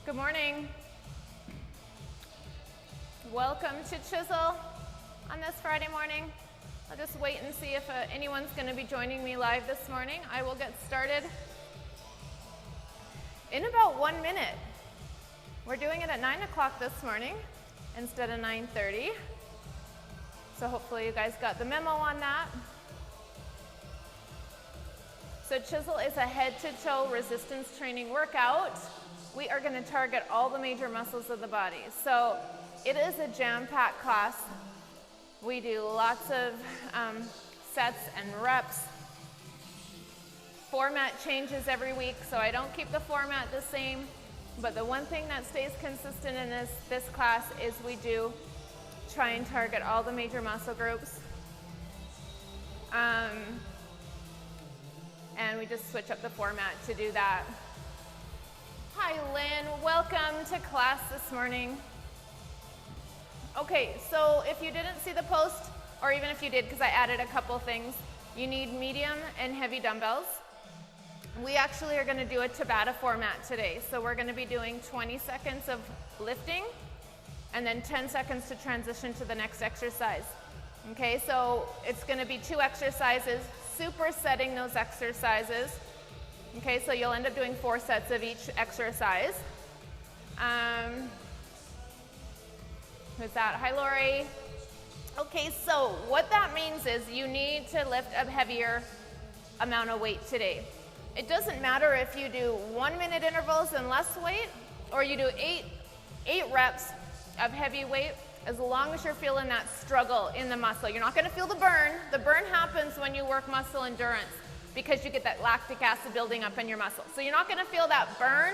Good morning. Welcome to Chisel on this Friday morning. I'll just wait and see if anyone's going to be joining me live this morning. I will get started in about 1 minute. We're doing it at 9 o'clock this morning instead of 9:30. So hopefully you guys got the memo on that. So Chisel is a head-to-toe resistance training workout. We are going to target all the major muscles of the body. So it is a jam-packed class. We do lots of sets and reps. Format changes every week, so I don't keep the format the same. But the one thing that stays consistent in this class is we do try and target all the major muscle groups. And we just switch up the format to do that. Hi, Lynn. Welcome to class this morning. Okay, so if you didn't see the post, or even if you did, because I added a couple things, you need medium and heavy dumbbells. We actually are going to do a Tabata format today. So we're going to be doing 20 seconds of lifting, and then 10 seconds to transition to the next exercise. Okay, so it's going to be 2 exercises, supersetting those exercises. Okay, so you'll end up doing 4 sets of each exercise. Who's that? Hi, Lori. Okay, so what that means is you need to lift a heavier amount of weight today. It doesn't matter if you do 1-minute intervals and less weight, or you do 8 reps of heavy weight, as long as you're feeling that struggle in the muscle. You're not going to feel the burn. The burn happens when you work muscle endurance because you get that lactic acid building up in your muscle. So you're not going to feel that burn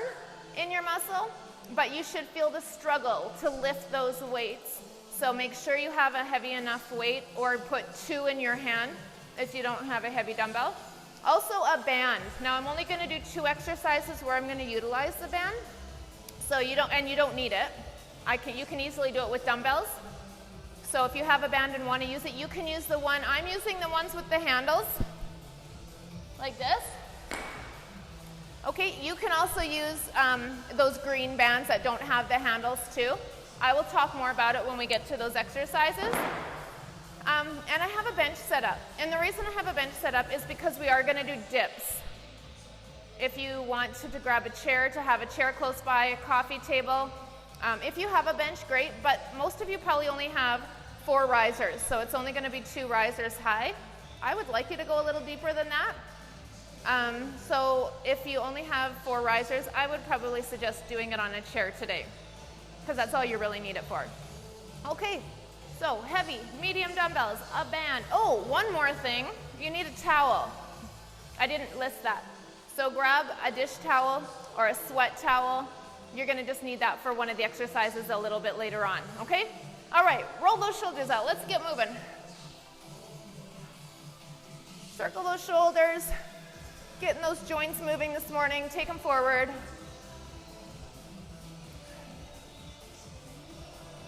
in your muscle, but you should feel the struggle to lift those weights. So make sure you have a heavy enough weight, or put 2 in your hand if you don't have a heavy dumbbell. Also a band. Now I'm only going to do 2 exercises where I'm going to utilize the band. So you don't need it. You can easily do it with dumbbells. So if you have a band and want to use it, you can use the one. I'm using the ones with the handles, like this. Okay, you can also use those green bands that don't have the handles too. I will talk more about it when we get to those exercises. And I have a bench set up. And the reason I have a bench set up is because we are going to do dips. If you want to grab a chair, to have a chair close by, a coffee table. If you have a bench, great, but most of you probably only have 4 risers, so it's only going to be 2 risers high. I would like you to go a little deeper than that. So if you only have 4 risers, I would probably suggest doing it on a chair today, because that's all you really need it for. Okay, so heavy, medium dumbbells, a band. Oh, one more thing, you need a towel. I didn't list that. So grab a dish towel or a sweat towel. You're going to just need that for one of the exercises a little bit later on, okay? All right, roll those shoulders out. Let's get moving. Circle those shoulders. Getting those joints moving this morning. Take them forward.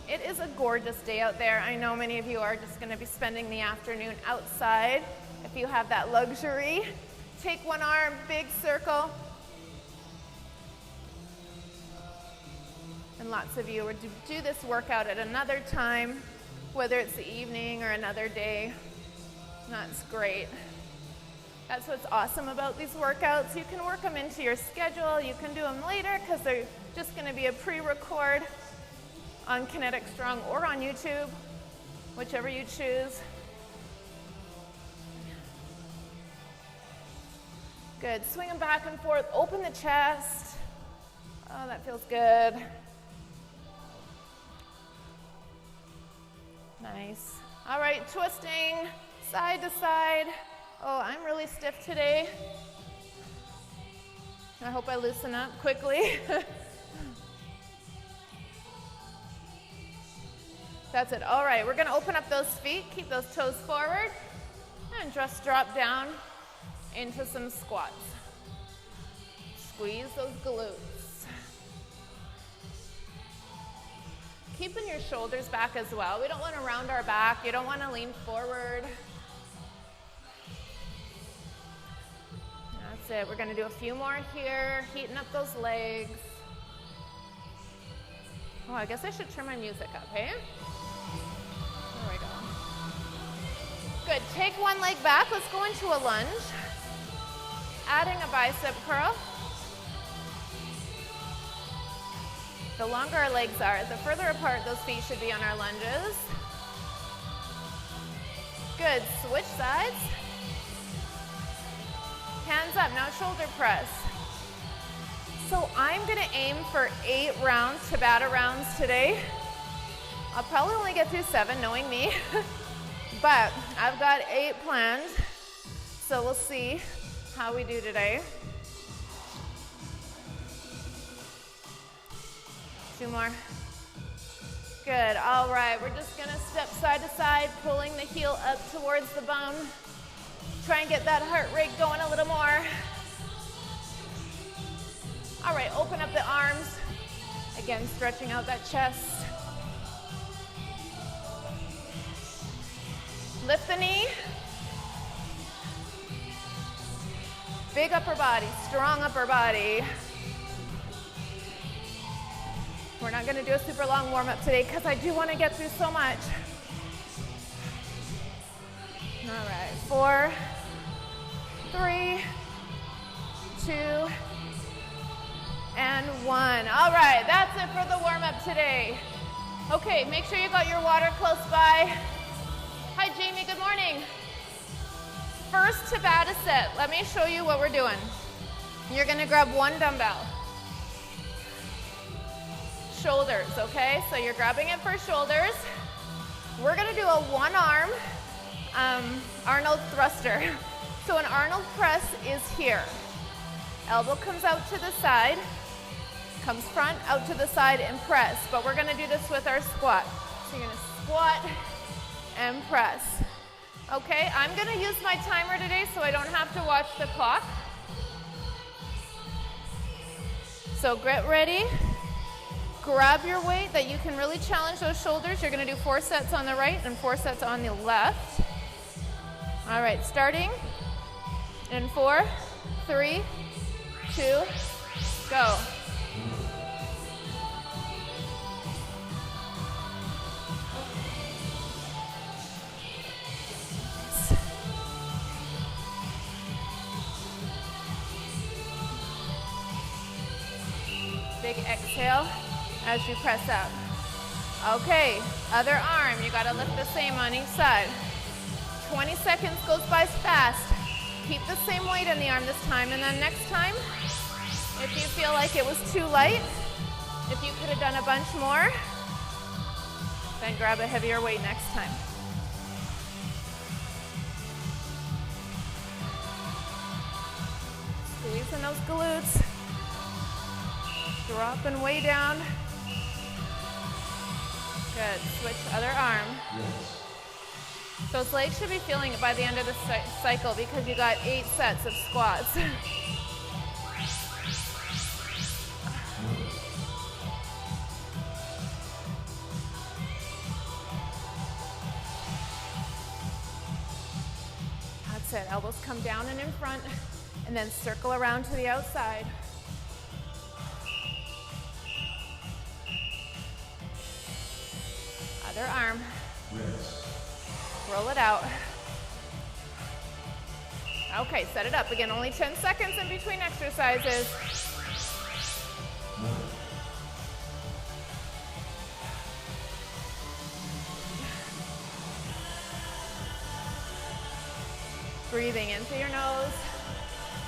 It is a gorgeous day out there. I know many of you are just going to be spending the afternoon outside. If you have that luxury, take one arm, big circle. And lots of you would do this workout at another time, whether it's the evening or another day. That's great. That's what's awesome about these workouts. You can work them into your schedule. You can do them later because they're just going to be a pre-record on Kinetic Strong or on YouTube, whichever you choose. Good. Swing them back and forth. Open the chest. Oh, that feels good. Nice. All right, twisting side to side. Oh, I'm really stiff today. I hope I loosen up quickly. That's it. All right, we're going to open up those feet, keep those toes forward, and just drop down into some squats. Squeeze those glutes. Keeping your shoulders back as well. We don't want to round our back. You don't want to lean forward. That's it. We're going to do a few more here, heating up those legs. Oh, I guess I should turn my music up, hey? There we go. Good, take one leg back. Let's go into a lunge. Adding a bicep curl. The longer our legs are, the further apart those feet should be on our lunges. Good, switch sides. Hands up, now shoulder press. So I'm gonna aim for 8 rounds, Tabata rounds today. I'll probably only get through 7, knowing me, but I've got 8 planned, so we'll see how we do today. 2 more. Good, all right, we're just gonna step side to side, pulling the heel up towards the bone. Try and get that heart rate going a little more. All right, open up the arms. Again, stretching out that chest. Lift the knee. Big upper body, strong upper body. We're not gonna do a super long warm-up today because I do want to get through so much. All right, 4, 3, 2, and 1. All right, that's it for the warm-up today. Okay, make sure you got your water close by. Hi, Jamie, good morning. First Tabata set, let me show you what we're doing. You're gonna grab 1 dumbbell. Shoulders, okay? So you're grabbing it for shoulders. We're gonna do a 1-arm Arnold thruster. So an Arnold press is here. Elbow comes out to the side, comes front, out to the side, and press. But we're gonna do this with our squat. So you're gonna squat and press. Okay, I'm gonna use my timer today so I don't have to watch the clock. So get ready. Grab your weight that you can really challenge those shoulders. You're gonna do 4 sets on the right and 4 sets on the left. All right, starting in 4, 3, 2, go. Big exhale as you press up. Okay, other arm, you gotta lift the same on each side. 20 seconds goes by fast. Keep the same weight in the arm this time, and then next time, if you feel like it was too light, if you could have done a bunch more, then grab a heavier weight next time. Squeezing those glutes. Dropping way down. Good, switch other arm. Yes. Those legs should be feeling it by the end of the cycle because you got 8 sets of squats. That's it, elbows come down and in front, and then circle around to the outside. Other arm. Yes. Roll it out. Okay, set it up again. Only 10 seconds in between exercises. Breathing in through your nose,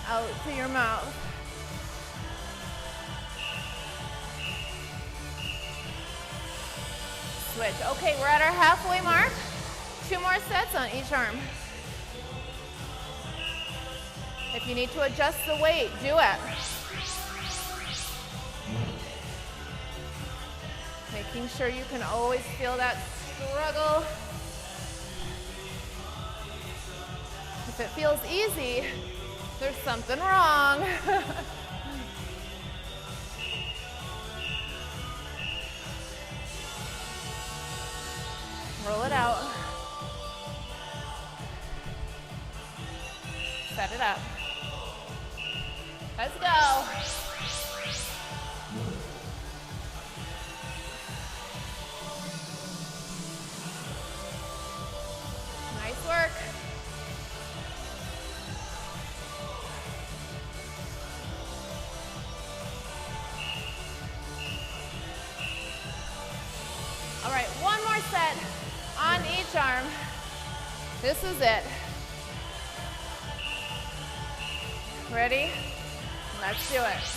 out through your mouth. Switch. Okay, we're at our halfway mark. 2 more sets on each arm. If you need to adjust the weight, do it. Making sure you can always feel that struggle. If it feels easy, there's something wrong. Roll it out. Set it up. Let's go. set on each arm. This is it. Ready? Let's do it.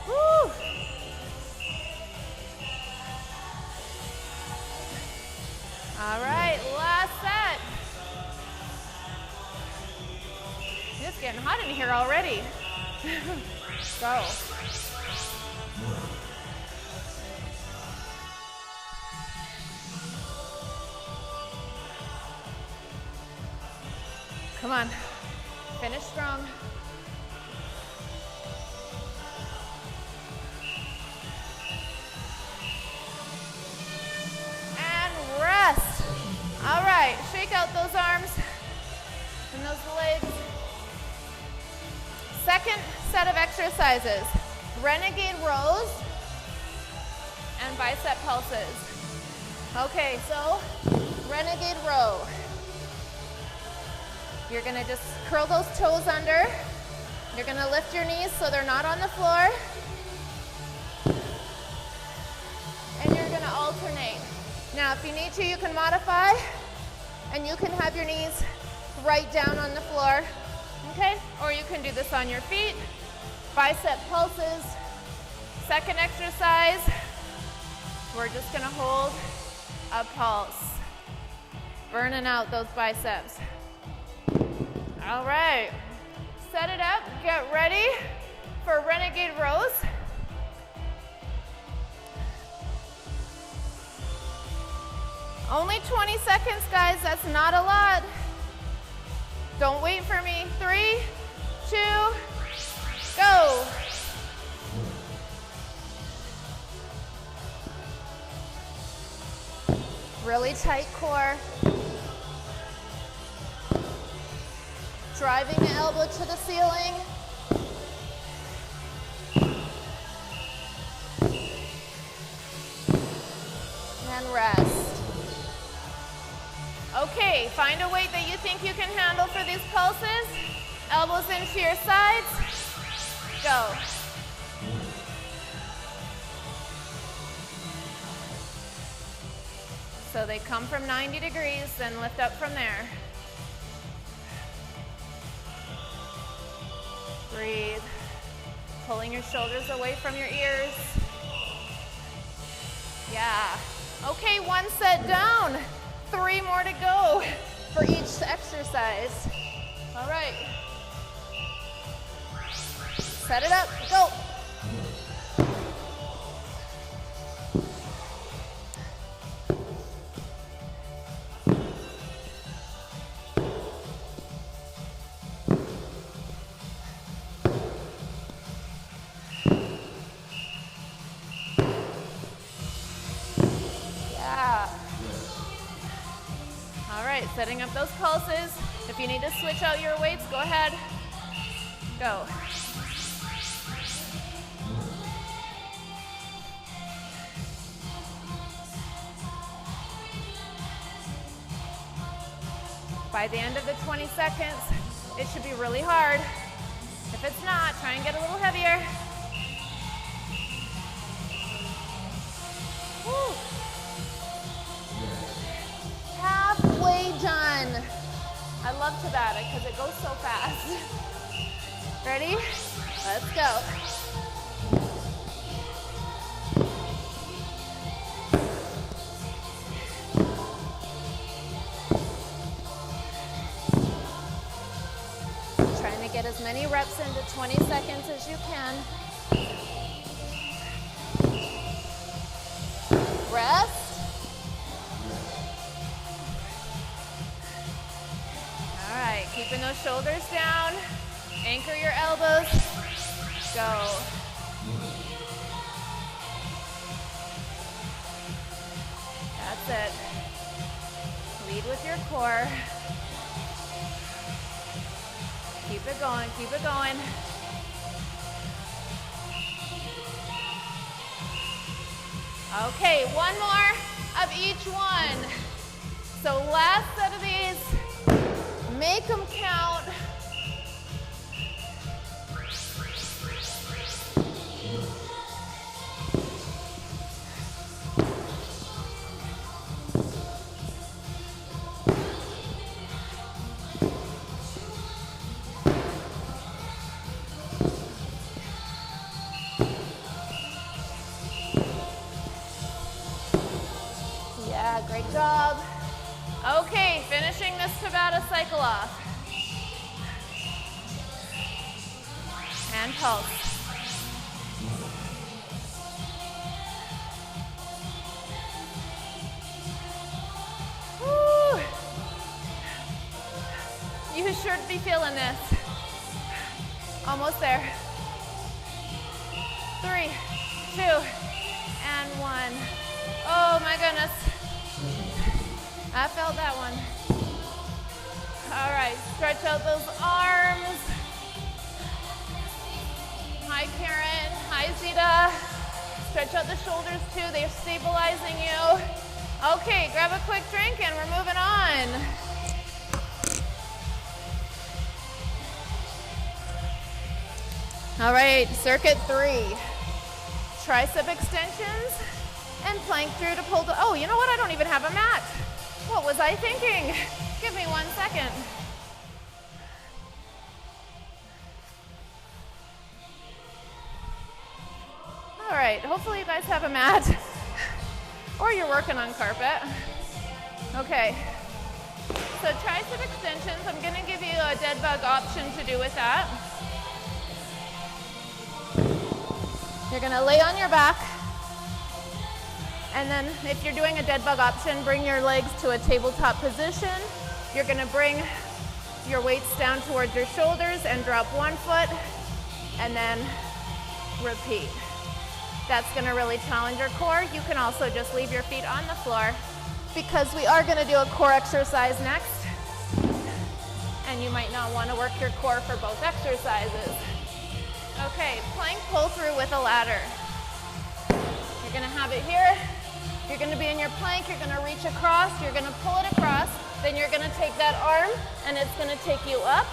Woo! All right, last set. It's getting hot in here already. Go. Come on. Finish strong. And rest. All right, shake out those arms and those legs. Second set of exercises, renegade rows and bicep pulses. Okay, so renegade row. You're gonna just curl those toes under. You're gonna lift your knees so they're not on the floor. And you're gonna alternate. Now, if you need to, you can modify and you can have your knees right down on the floor. Okay, or you can do this on your feet. Bicep pulses. Second exercise, we're just gonna hold a pulse. Burning out those biceps. All right, set it up, get ready for renegade rows. Only 20 seconds, guys, that's not a lot. Don't wait for me. 3, 2, go. Really tight core. Driving the elbow to the ceiling. And rest. Okay, find a weight that you think you can handle for these pulses. Elbows into your sides. Go. So they come from 90 degrees, then lift up from there. Breathe. Pulling your shoulders away from your ears. Yeah. Okay, one set down. 3 more to go for each exercise. All right. Set it up, go. Setting up those pulses. If you need to switch out your weights, go ahead. Go. By the end of the 20 seconds, it should be really hard. If it's not, try and get a little heavier. Woo. Halfway done. I love Tabata because it goes so fast. Ready? Let's go. Trying to get as many reps into 20 seconds as you can. Rest. All right, keeping those shoulders down. Anchor your elbows. Go. That's it. Lead with your core. Keep it going, keep it going. Okay, one more. of each one. So last set of these, make them count. Yeah, great job. Okay, finishing this Tabata cycle off. And pulse. Woo. You should be feeling this. Almost there. 3, 2, and 1. Oh my goodness. I felt that one. All right, stretch out those arms. Hi, Karen. Hi, Zita. Stretch out the shoulders too. They're stabilizing you. Okay, grab a quick drink and we're moving on. All right, circuit 3. Tricep extensions and plank through to pull to, oh, you know what? I don't even have a mat. What was I thinking? Give me 1 second. All right, hopefully you guys have a mat or you're working on carpet. Okay, so tricep extensions, I'm gonna give you a dead bug option to do with that. You're gonna lay on your back, and then if you're doing a dead bug option, bring your legs to a tabletop position. You're gonna bring your weights down towards your shoulders and drop 1 foot, and then repeat. That's gonna really challenge your core. You can also just leave your feet on the floor because we are gonna do a core exercise next, and you might not wanna work your core for both exercises. Okay, plank pull through with a ladder. You're gonna have it here. You're gonna be in your plank, you're gonna reach across, you're gonna pull it across, then you're gonna take that arm and it's gonna take you up.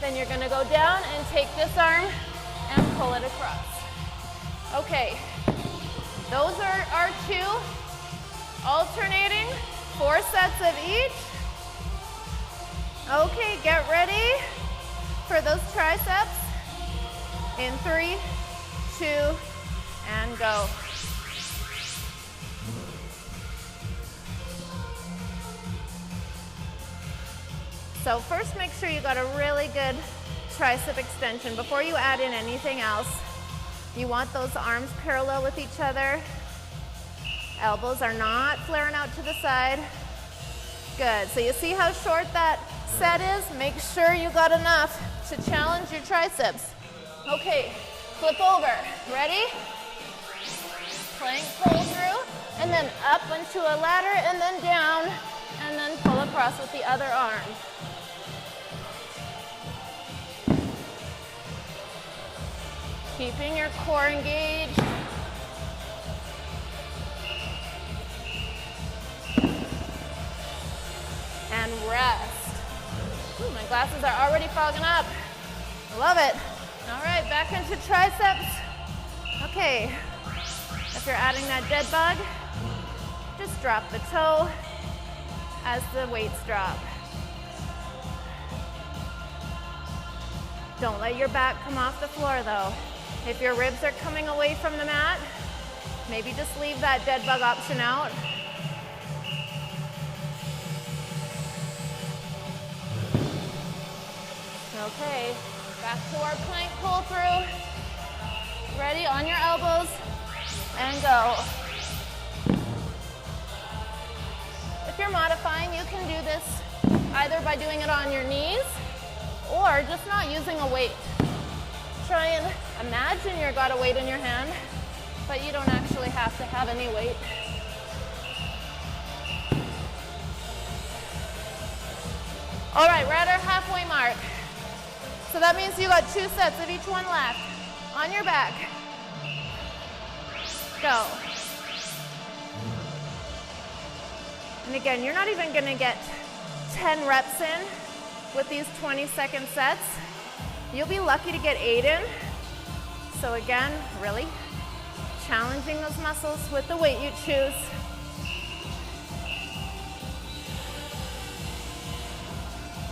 Then you're gonna go down and take this arm and pull it across. Okay, those are our 2 alternating, 4 sets of each. Okay, get ready for those triceps. In 3, 2, and go. So first make sure you got a really good tricep extension before you add in anything else. You want those arms parallel with each other. Elbows are not flaring out to the side. Good, so you see how short that set is? Make sure you got enough to challenge your triceps. Okay, flip over. Ready? Plank pull through, and then up onto a ladder, and then down, and then pull across with the other arm. Keeping your core engaged. And rest. Ooh, my glasses are already fogging up. Love it. All right, back into triceps. Okay, if you're adding that dead bug, just drop the toe as the weights drop. Don't let your back come off the floor though. If your ribs are coming away from the mat, maybe just leave that dead bug option out. Okay. Back to our plank pull through. Ready, on your elbows, and go. If you're modifying, you can do this either by doing it on your knees or just not using a weight. Try and imagine you've got a weight in your hand, but you don't actually have to have any weight. All right, we're at our halfway mark. So that means you got 2 sets of each one left. On your back. Go. And again, you're not even gonna get 10 reps in with these 20-second sets. You'll be lucky to get 8 in. So again, really challenging those muscles with the weight you choose.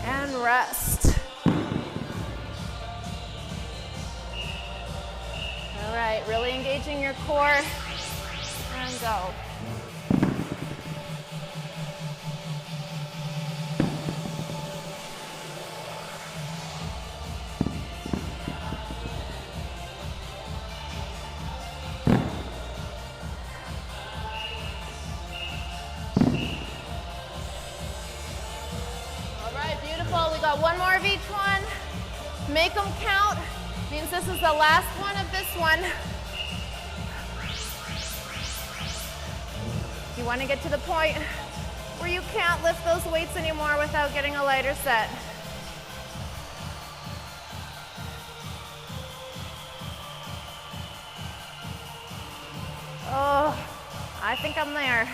And rest. All right, really engaging your core, and go. One more of each one. Make them count. Means this is the last one of this one. You want to get to the point where you can't lift those weights anymore without getting a lighter set. Oh, I think I'm there.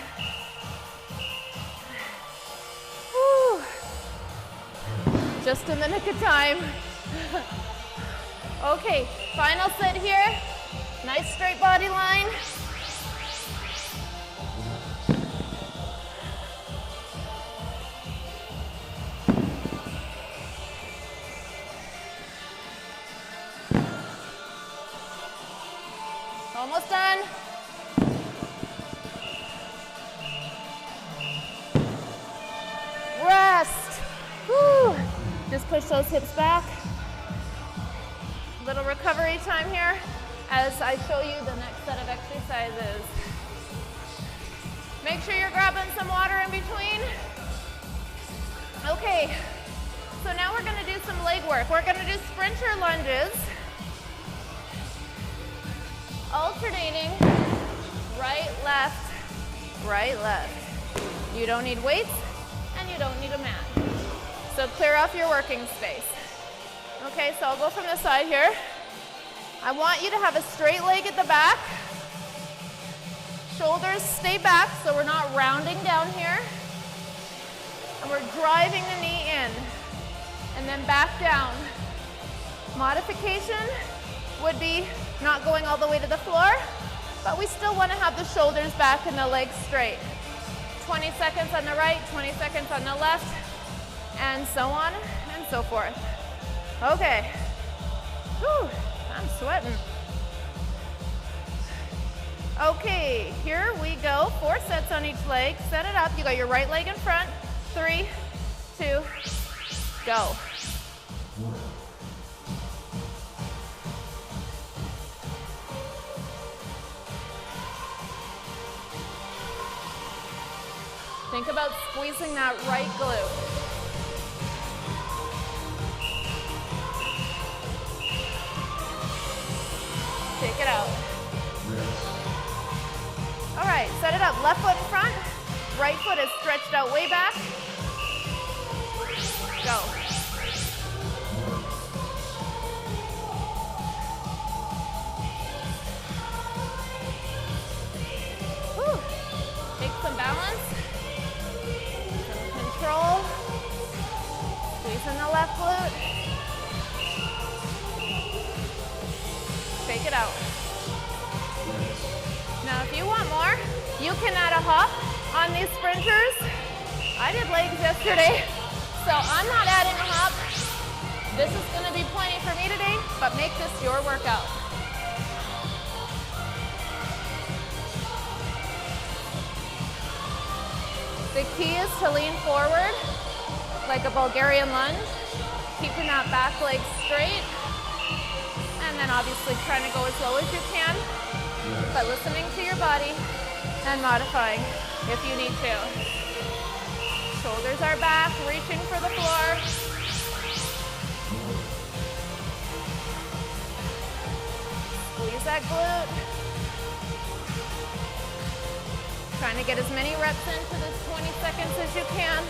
Whew. Just in the nick of time. Okay, final set here. Nice straight body line. Almost done. Rest. Whew. Just push those hips back. Little recovery time here as I show you the next set of exercises. Make sure you're grabbing some water in between. Okay, so now we're gonna do some leg work. We're gonna do sprinter lunges, alternating right, left, right, left. You don't need weights and you don't need a mat. So clear off your working space. Okay, so I'll go from the side here. I want you to have a straight leg at the back. Shoulders stay back so we're not rounding down here. And we're driving the knee in and then back down. Modification would be not going all the way to the floor, but we still want to have the shoulders back and the legs straight. 20 seconds on the right, 20 seconds on the left, and so on and so forth. Okay. Whew, I'm sweating. Okay, here we go. 4 sets on each leg. Set it up. You got your right leg in front. 3, 2, go. Think about squeezing that right glute. Take it out. All right, set it up. Left foot in front. Right foot is stretched out way back. Go. Whew. Take some balance. Some control. Squeeze in the left glute. Take it out. Now, if you want more, you can add a hop on these sprinters. I did legs yesterday, so I'm not adding a hop. This is going to be plenty for me today, but make this your workout. The key is to lean forward like a Bulgarian lunge, keeping that back leg straight. And then obviously trying to go as low as you can, but listening to your body and modifying if you need to. Shoulders are back, reaching for the floor. Squeeze that glute. Trying to get as many reps into this 20 seconds as you can.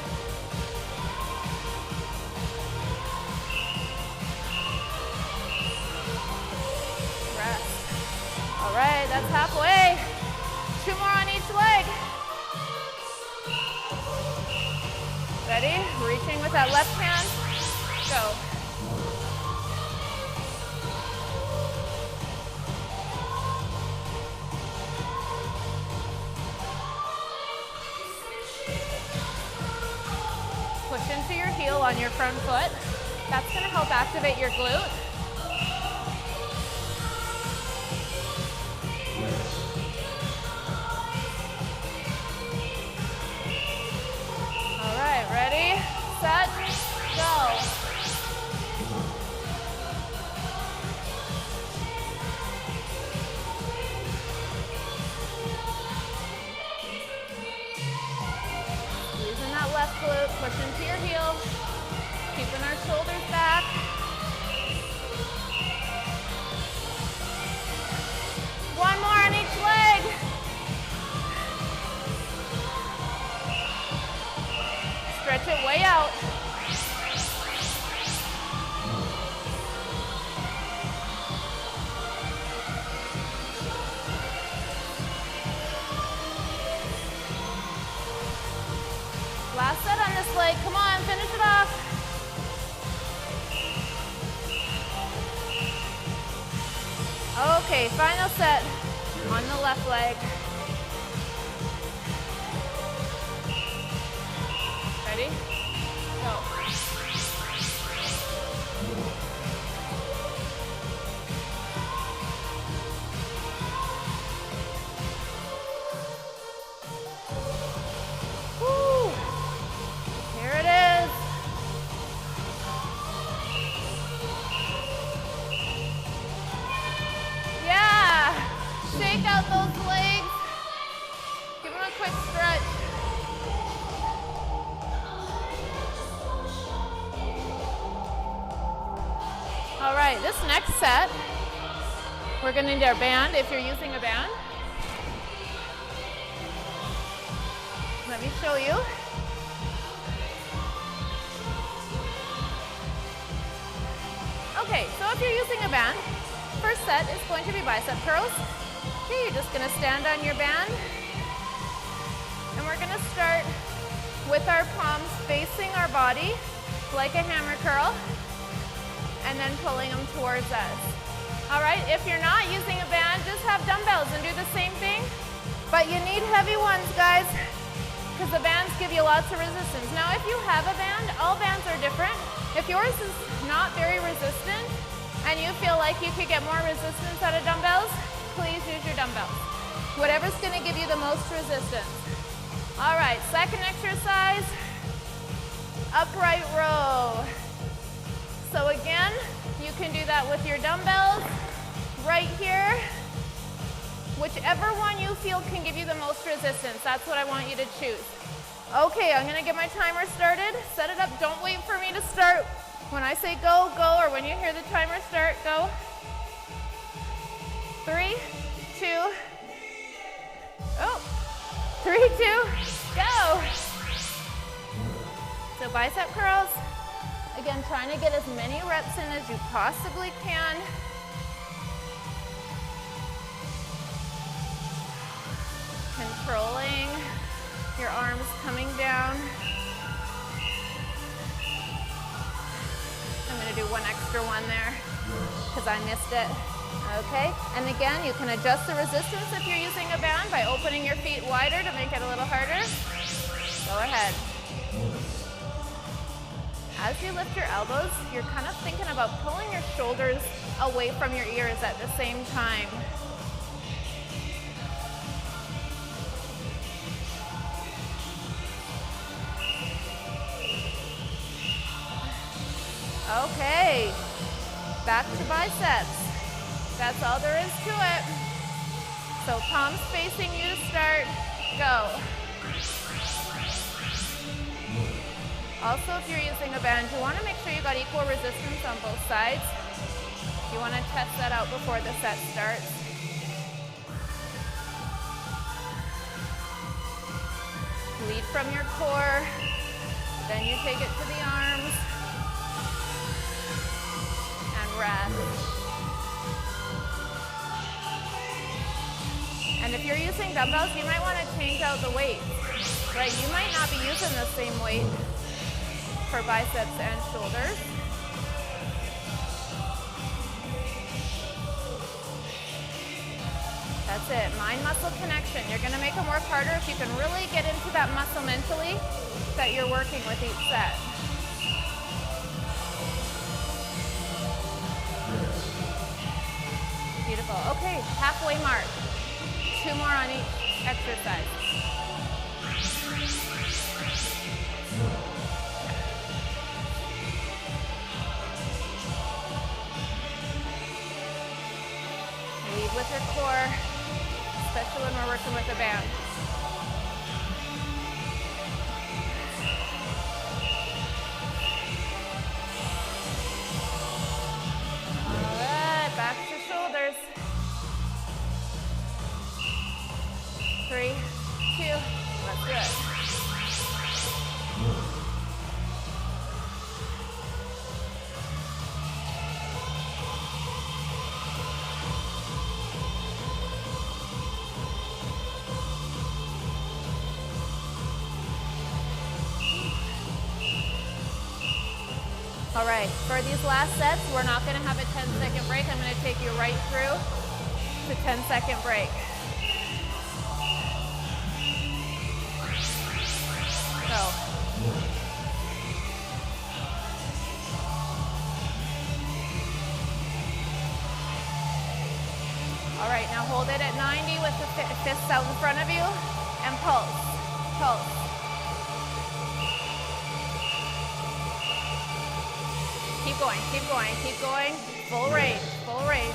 All right, that's halfway. 2 more on each leg. Ready? Reaching with that left hand. Go. Push into your heel on your front foot. That's going to help activate your glute. All right, ready, set, go. Using that left glute, push into your heel, keeping our shoulders back. One more on each leg. Stretch it way out. Last set on this leg. Come on, finish it off. Okay, final set on the left leg. Ready? Go. Woo! Here it is. Yeah! Shake out those legs. Give them a quick stretch. All right, this next set, we're going to need our band if you're using a band. Let me show you. Okay, so if you're using a band, first set is going to be bicep curls. Okay, you're just going to stand on your band. And we're going to start with our palms facing our body like a hammer curl, and then pulling them towards us. All right, if you're not using a band, just have dumbbells and do the same thing. But you need heavy ones, guys, because the bands give you lots of resistance. Now, if you have a band, all bands are different. If yours is not very resistant and you feel like you could get more resistance out of dumbbells, please use your dumbbells. Whatever's going to give you the most resistance. All right, second exercise, upright row. So again, you can do that with your dumbbells right here. Whichever one you feel can give you the most resistance, that's what I want you to choose. Okay, I'm gonna get my timer started. Set it up, don't wait for me to start. When I say go, go, or when you hear the timer start, go. 3, 2, 3, 2, go. So bicep curls. Again, trying to get as many reps in as you possibly can. Controlling your arms coming down. I'm going to do one extra one there because I missed it. Okay, and again, you can adjust the resistance if you're using a band by opening your feet wider to make it a little harder. Go ahead. As you lift your elbows, you're kind of thinking about pulling your shoulders away from your ears at the same time. Okay, back to biceps. That's all there is to it. So palms facing you to start, go. Also, if you're using a band, you want to make sure you got equal resistance on both sides. You want to test that out before the set starts. Lead from your core, then you take it to the arms, and rest. And if you're using dumbbells, you might want to change out the weight, right? You might not be using the same weight for biceps and shoulders. That's it, mind-muscle connection. You're gonna make them work harder if you can really get into that muscle mentally that you're working with each set. Beautiful. Okay, halfway mark. 2 more on each exercise. Lead with your core, especially when we're working with a band. All right, back to shoulders. 3, 2, let's do it. All right, for these last sets, we're not gonna have a 10-second break. I'm gonna take you right through the 10-second break. So. All right, now hold it at 90 with the fists out in front of you and pulse, pulse. Keep going, keep going, keep going. Full range, full range.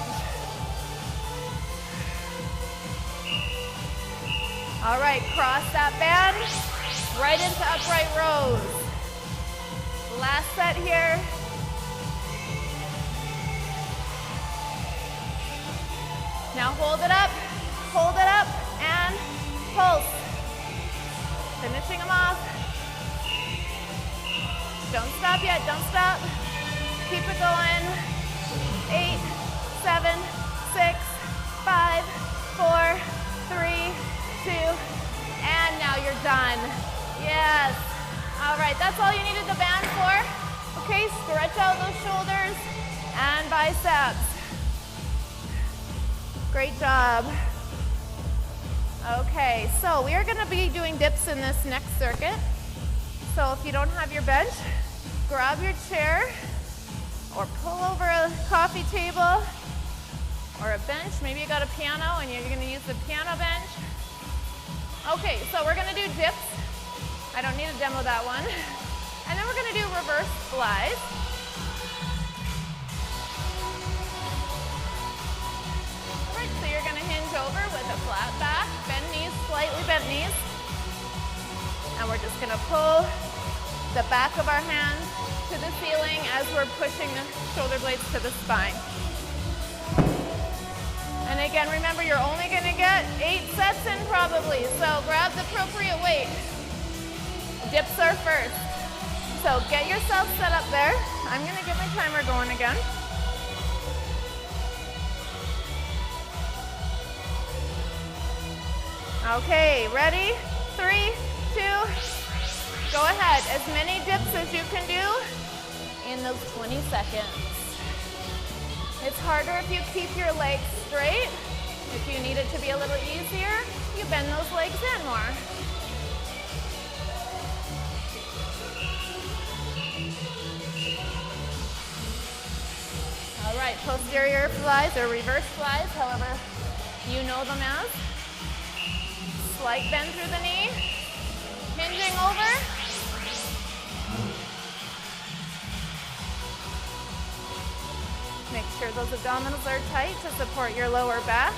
All right, cross that band right into upright rows. Last set here. Now hold it up, and pulse. Finishing them off. Don't stop yet, don't stop. Keep it going. 8, 7, 6, 5, 4, 3, 2, and now you're done. Yes. All right, that's all you needed the band for. Okay, stretch out those shoulders and biceps. Great job. Okay, so we are gonna be doing dips in this next circuit. So if you don't have your bench, grab your chair or pull over a coffee table or a bench. Maybe you got a piano and you're gonna use the piano bench. Okay, so we're gonna do dips. I don't need to demo that one. And then we're gonna do reverse flies. All right, so you're gonna hinge over with a flat back, bend knees, slightly bent knees. And we're just gonna pull the back of our hands to the ceiling as we're pushing the shoulder blades to the spine. And again, remember, you're only gonna get 8 sets in probably, so grab the appropriate weight. Dips are first. So get yourself set up there. I'm gonna get my timer going again. Okay, ready? 3, 2, go ahead. As many dips as you can do in those 20 seconds. It's harder if you keep your legs straight. If you need it to be a little easier, you bend those legs in more. All right, posterior flies or reverse flies, however you know them as. Slight bend through the knee, hinging over. Make sure those abdominals are tight to support your lower back.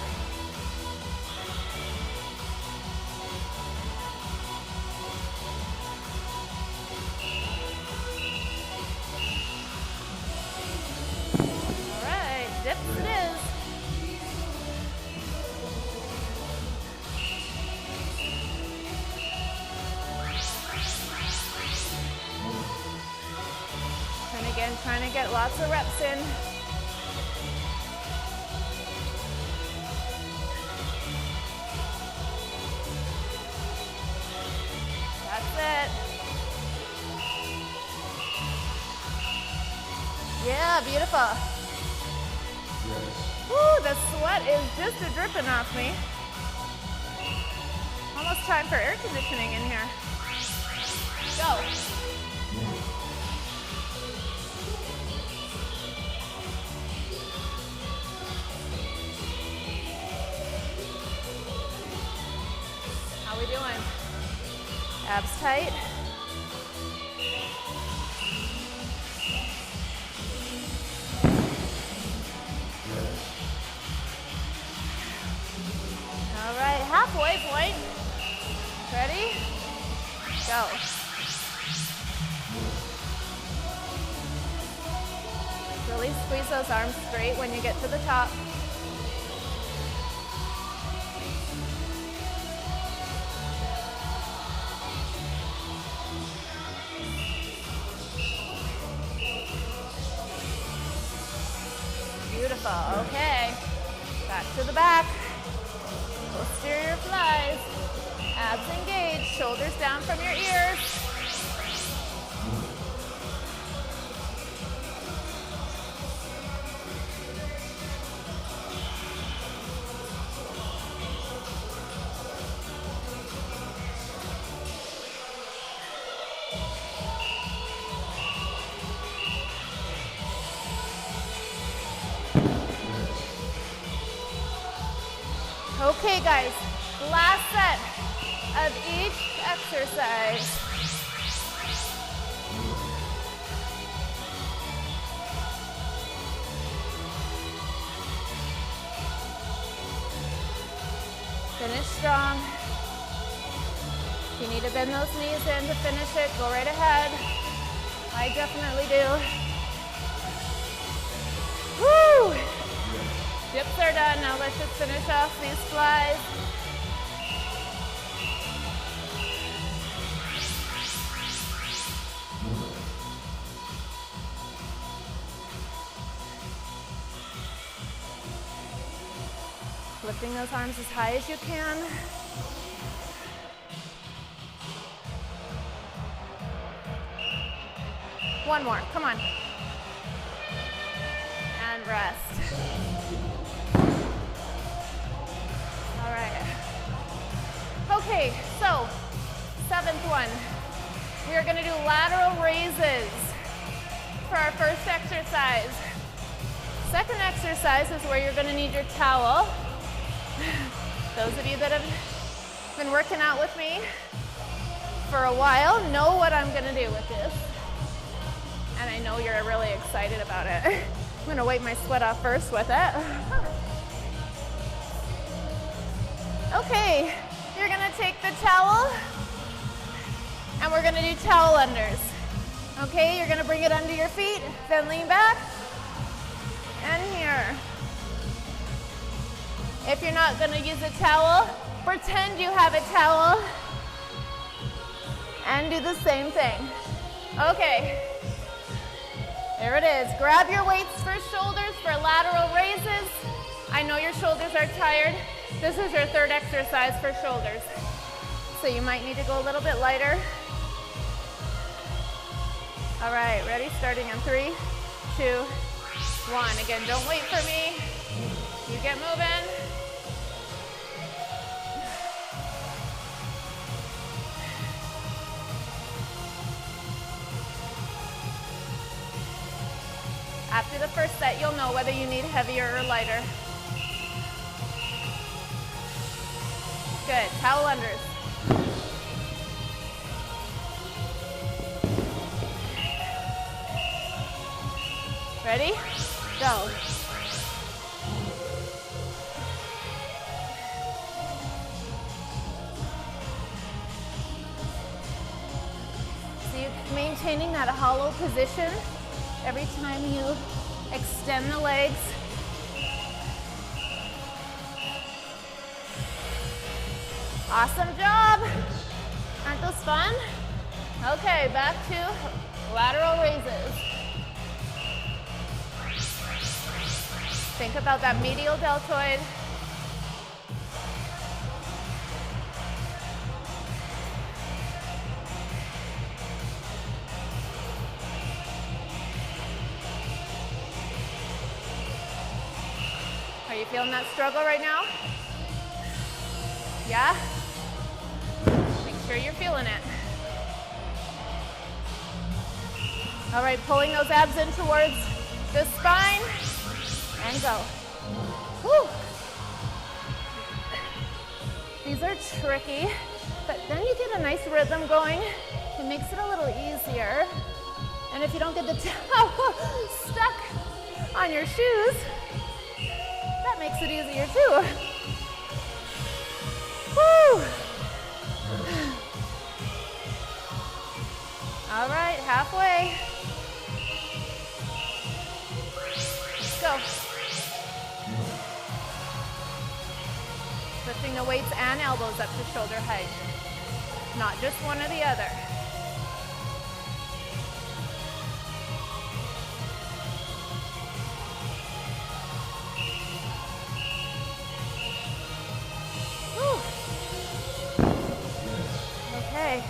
All right, dips it is. And again, trying to get lots of reps in. That's it. Yeah, beautiful. Woo, the sweat is just a dripping off me. Almost time for air conditioning in here. Go. How we doing? Abs tight. All right, halfway point. Ready? Go. Really squeeze those arms straight when you get to the top. Beautiful, okay. Back to the back. Posterior flies. Abs engaged, shoulders down from your ears. Okay, guys, last set of each exercise. Finish strong. If you need to bend those knees in to finish it, go right ahead. I definitely do. Woo! Dips are done. Now let's just finish off these flies. Lifting those arms as high as you can. One more, come on. And rest. All right. Okay, so 7th one. We are gonna do lateral raises for our first exercise. Second exercise is where you're gonna need your towel. Those of you that have been working out with me for a while know what I'm gonna do with this. And I know you're really excited about it. I'm gonna wipe my sweat off first with it. Okay, you're gonna take the towel and we're gonna do towel unders. Okay, you're gonna bring it under your feet, then lean back and here. If you're not gonna use a towel, pretend you have a towel and do the same thing. Okay, there it is. Grab your weights for shoulders for lateral raises. I know your shoulders are tired. This is your third exercise for shoulders. So you might need to go a little bit lighter. All right, ready? Starting in 3, 2, 1. Again, don't wait for me. You get moving. After the first set, you'll know whether you need heavier or lighter. Good, towel unders. Ready? Go. So you're maintaining that hollow position every time you extend the legs. Awesome job. Aren't those fun? Okay, back to lateral raises. Think about that medial deltoid. feeling that struggle right now? Yeah? Make sure you're feeling it. All right, pulling those abs in towards the spine, and go. Whew. These are tricky, but then you get a nice rhythm going. It makes it a little easier. And if you don't get the towel stuck on your shoes, that makes it easier too. Woo! All right, halfway. Let's go. Lifting the weights and elbows up to shoulder height. Not just one or the other. Whew. Okay.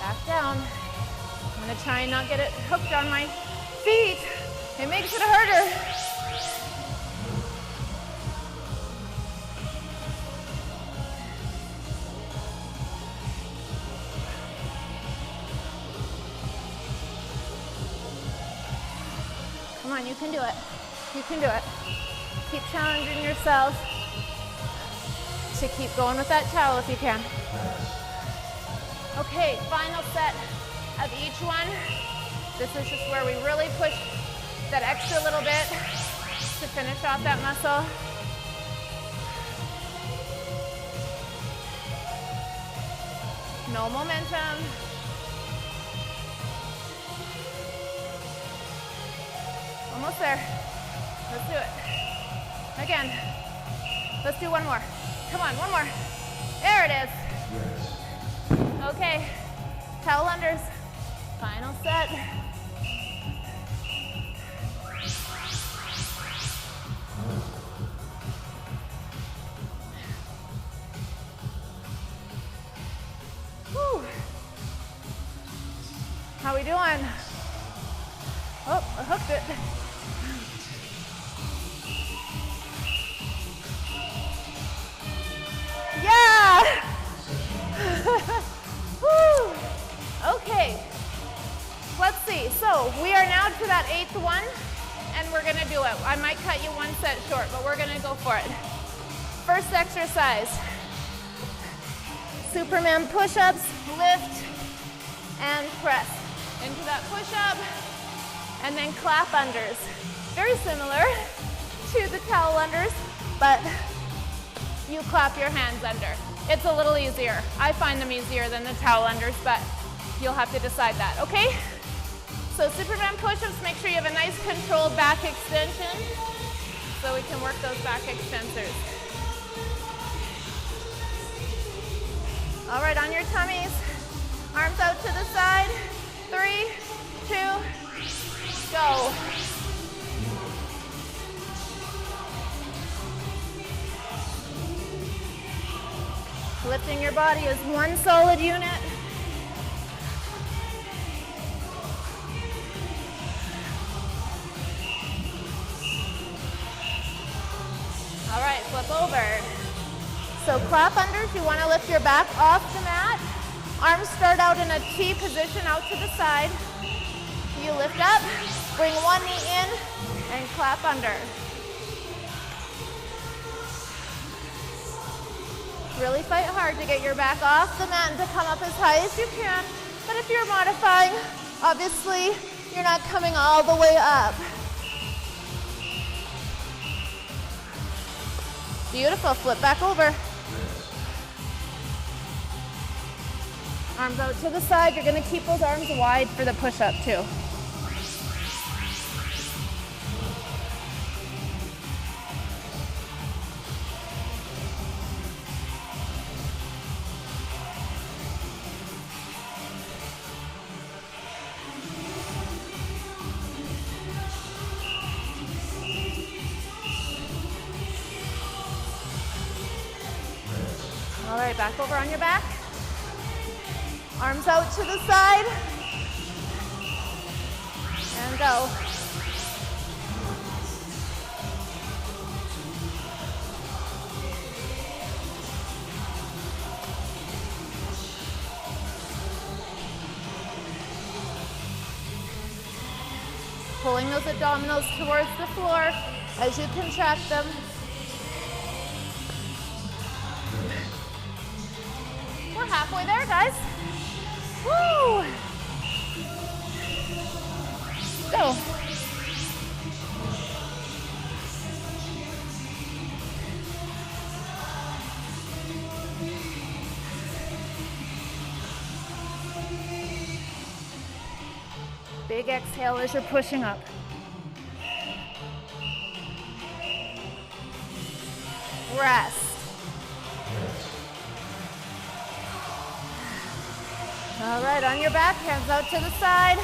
Back down. I'm gonna try and not get it hooked on my feet. It makes it harder. Come on, you can do it. You can do it. Keep challenging yourself to keep going with that towel if you can. Okay, final set of each one. This is just where we really push that extra little bit to finish off that muscle. No momentum. Almost there. Let's do it. Again. Let's do one more. Come on, one more. There it is. Okay. Towel unders. Final set. Whew. How we doing? Oh, I hooked it. Yeah! Woo! Okay. Let's see. So we are now to that 8th one, and we're gonna do it. I might cut you one set short, but we're gonna go for it. First exercise. Superman push-ups, lift, and press. Into that push-up, and then clap unders. Very similar to the towel unders, but you clap your hands under. It's a little easier. I find them easier than the towel unders, but you'll have to decide that, okay? So Superman push-ups, make sure you have a nice controlled back extension so we can work those back extensors. All right, on your tummies, arms out to the side. 3, 2, go. Lifting your body as one solid unit. All right, flip over. So clap unders, you want to lift your back off the mat. Arms start out in a T position out to the side. You lift up, bring one knee in, and clap under. Really fight hard to get your back off the mat and to come up as high as you can. But if you're modifying, obviously, you're not coming all the way up. Beautiful, flip back over. Arms out to the side. You're gonna keep those arms wide for the push-up too. All right, back over on your back. Arms out to the side. And go. pulling those abdominals towards the floor as you contract them. We're halfway there, guys. Woo! Go. Big exhale as you're pushing up. Rest. All right, on your back, hands out to the side.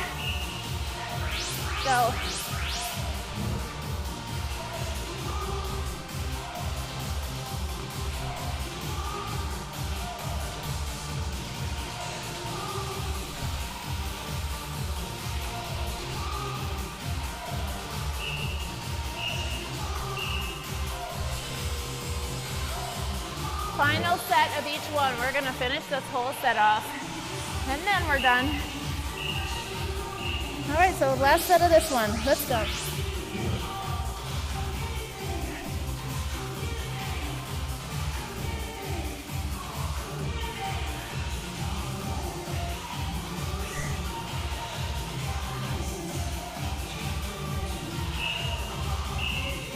Go. Final set of each one. We're gonna finish this whole set off, and then we're done. All right, so last set of this one. Let's go.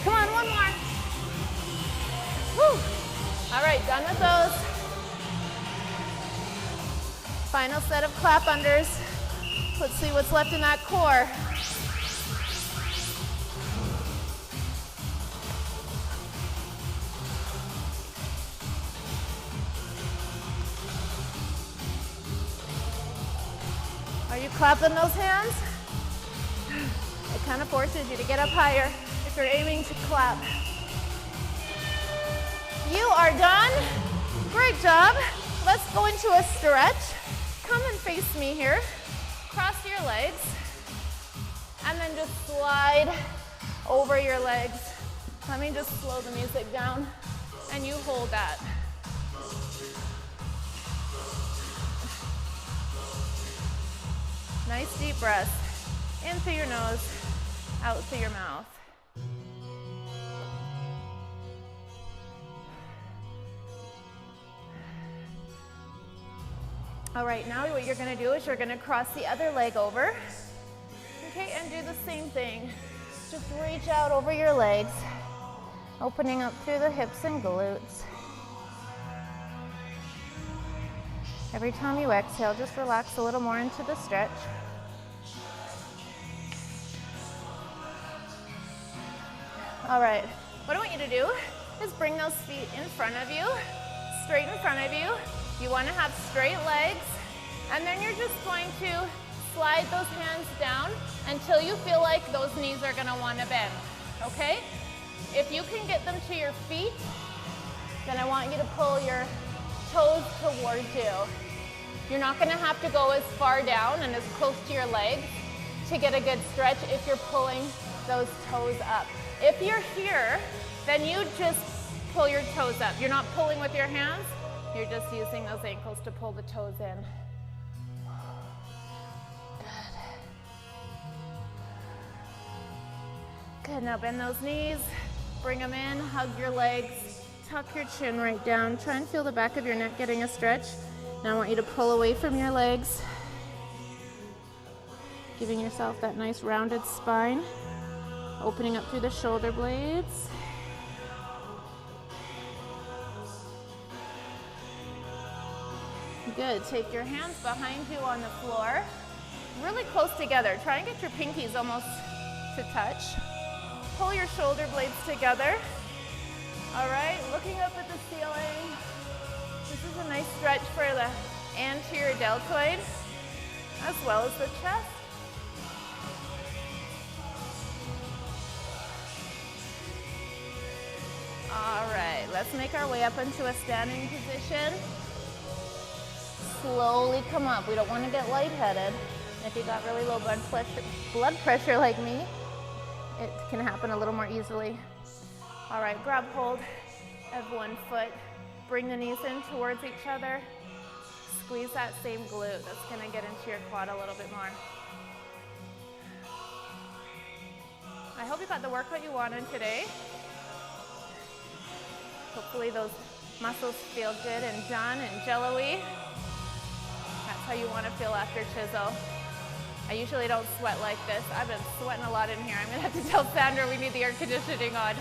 Come on, one more. Woo. All right, done with those. Final set of clap unders. Let's see what's left in that core. Are you clapping those hands? It kind of forces you to get up higher if you're aiming to clap. You are done. Great job. Let's go into a stretch. Come and face me here. Cross your legs. And then just slide over your legs. Let me just slow the music down. And you hold that. Nice deep breath. In through your nose, out through your mouth. All right, now what you're gonna do is you're gonna cross the other leg over, okay, and do the same thing. Just reach out over your legs, opening up through the hips and glutes. Every time you exhale, just relax a little more into the stretch. All right, what I want you to do is bring those feet in front of you, straight in front of you. You want to have straight legs, and then you're just going to slide those hands down until you feel like those knees are going to want to bend, okay? If you can get them to your feet, then I want you to pull your toes towards you. You're not going to have to go as far down and as close to your legs to get a good stretch if you're pulling those toes up. If you're here, then you just pull your toes up. You're not pulling with your hands. You're just using those ankles to pull the toes in. Good, now bend those knees, bring them in, hug your legs, tuck your chin right down. Try and feel the back of your neck getting a stretch. Now I want you to pull away from your legs, giving yourself that nice rounded spine, opening up through the shoulder blades. Good, take your hands behind you on the floor, really close together. Try and get your pinkies almost to touch. Pull your shoulder blades together. All right, looking up at the ceiling. This is a nice stretch for the anterior deltoid, as well as the chest. All right, let's make our way up into a standing position. Slowly come up. We don't want to get lightheaded. If you got really low blood pressure like me, it can happen a little more easily. All right, grab hold of one foot. Bring the knees in towards each other. Squeeze that same glute. That's going to get into your quad a little bit more. I hope you got the workout you wanted today. Hopefully those muscles feel good and done and jello-y. That's how you want to feel after Chisel. I usually don't sweat like this. I've been sweating a lot in here. I'm gonna have to tell Sandra we need the air conditioning on.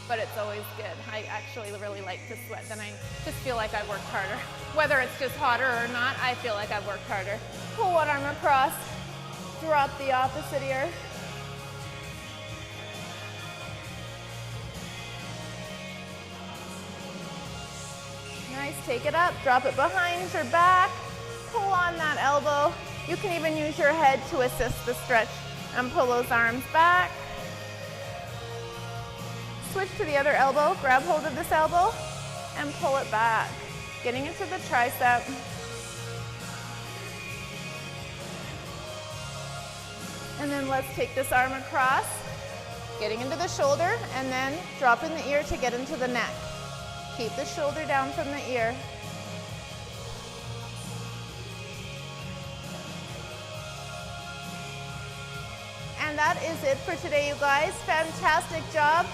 But it's always good. I actually really like to sweat. Then I just feel like I worked harder. Whether it's just hotter or not, I feel like I've worked harder. Pull one arm across, drop the opposite ear. Nice, take it up, drop it behind your back, pull on that elbow. You can even use your head to assist the stretch and pull those arms back. Switch to the other elbow, grab hold of this elbow and pull it back, getting into the tricep. And then let's take this arm across, getting into the shoulder and then dropping the ear to get into the neck. Keep the shoulder down from the ear. And that is it for today, you guys. Fantastic job.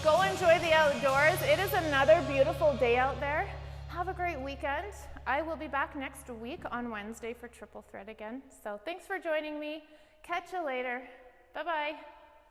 Go enjoy the outdoors. It is another beautiful day out there. Have a great weekend. I will be back next week on Wednesday for triple threat again. So thanks for joining me. Catch you later. Bye-bye.